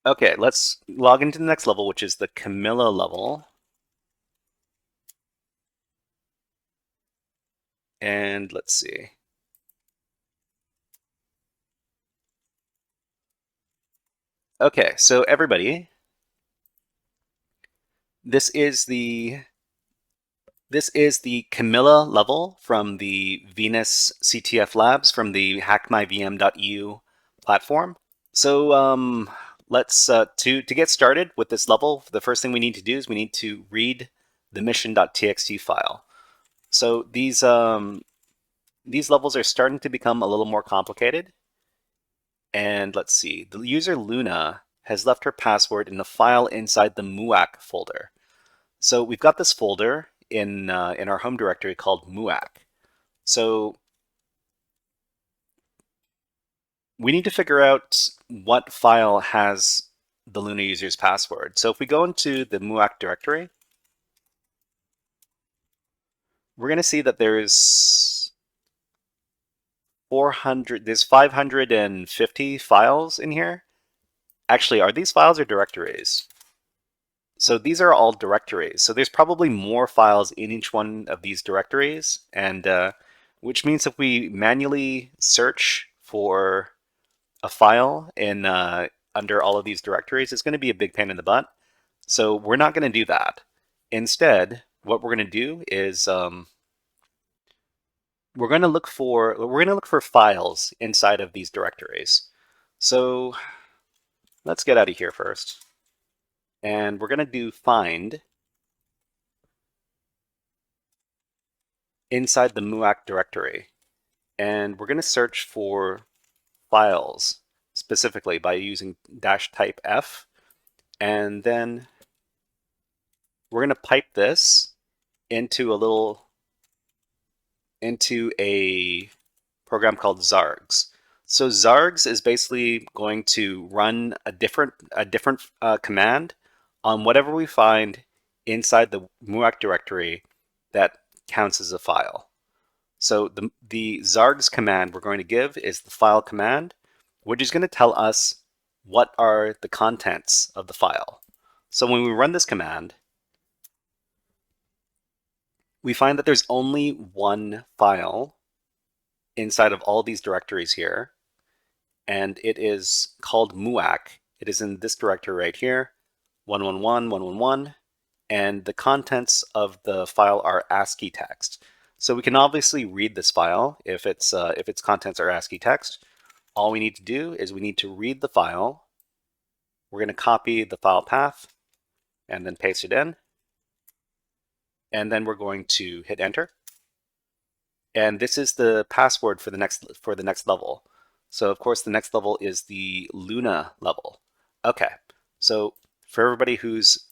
Okay, let's log into the next level, which is the Camila level. And let's see. Okay, so everybody, this is the Camila level from the Venus CTF labs from the HackMyVM.eu platform. So let's to get started with this level, the first thing we need to do is we need to read the mission.txt file. So these levels are starting to become a little more complicated. And let's see, the user Luna has left her password in the file inside the muac folder. So we've got this folder in our home directory called muac. So we need to figure out what file has the Luna user's password. So if we go into the muac directory, we're going to see that there's 550 files in here. Actually, are these files or directories? So these are all directories. So there's probably more files in each one of these directories, and which means if we manually search for a file in under all of these directories, it's going to be a big pain in the butt. So we're not going to do that. Instead, what we're going to do is we're going to look for files inside of these directories. So let's get out of here first. And we're going to do find inside the muac directory. And we're going to search for files specifically by using -type F. And then we're going to pipe this into a program called zargs. So zargs is basically going to run a different command on whatever we find inside the muac directory that counts as a file. So the zargs command we're going to give is the file command, which is going to tell us what are the contents of the file. So when we run this command, we find that there's only one file inside of all these directories here, and it is called muac. It is in this directory right here, 111, 111, and the contents of the file are ASCII text. So we can obviously read this file if its contents are ASCII text. All we need to do is we need to read the file. We're going to copy the file path and then paste it in. And then we're going to hit enter. And this is the password for the next level. So of course the next level is the Luna level. Okay, so for everybody who's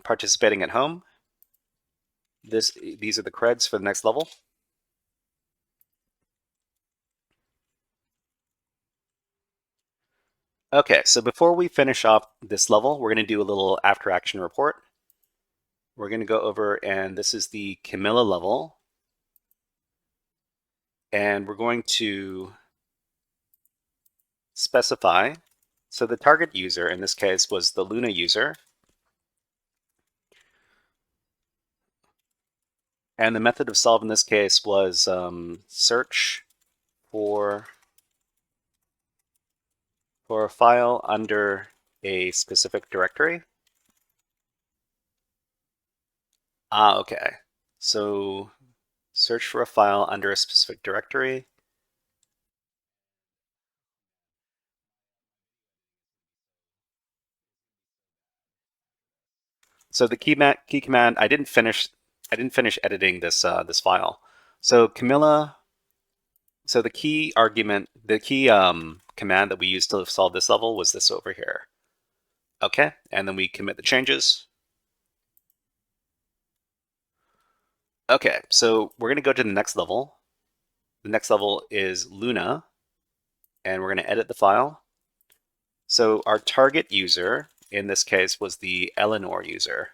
participating at home, these are the creds for the next level. Okay, so before we finish off this level, we're going to do a little after action report. We're going to go over, and this is the Camila level. And we're going to specify, so the target user in this case was the Luna user. And the method of solve in this case was search for a file under a specific directory. Okay. So search for a file under a specific directory. So the key command, I didn't finish editing this this file. So Camila, so the key argument, the key command that we used to solve this level was this over here. Okay, and then we commit the changes. Okay, so we're going to go to the next level. The next level is Luna, and we're going to edit the file. So our target user in this case was the Eleanor user.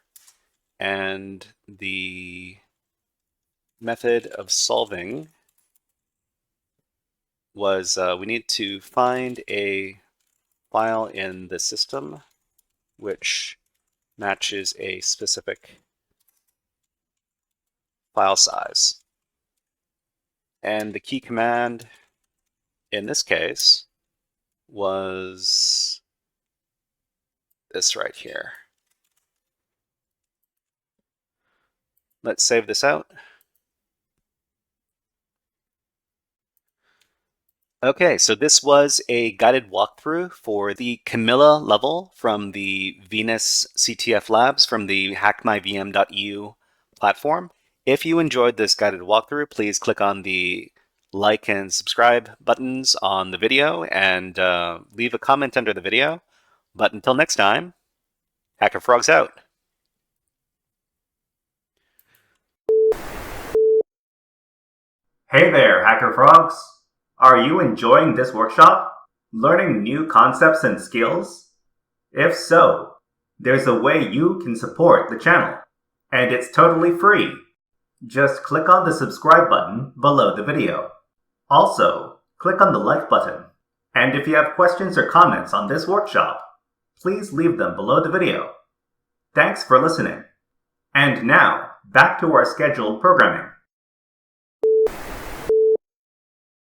And the method of solving was we need to find a file in the system which matches a specific file size. And the key command in this case was this right here. Let's save this out. Okay, so this was a guided walkthrough for the Camila level from the Venus CTF Labs from the HackMyVM.eu platform. If you enjoyed this guided walkthrough, please click on the like and subscribe buttons on the video and leave a comment under the video. But until next time, HackerFrogs out. Hey there, HackerFrogs! Are you enjoying this workshop? Learning new concepts and skills? If so, there's a way you can support the channel, and it's totally free. Just click on the subscribe button below the video. Also, click on the like button. And if you have questions or comments on this workshop, please leave them below the video. Thanks for listening. And now, back to our scheduled programming.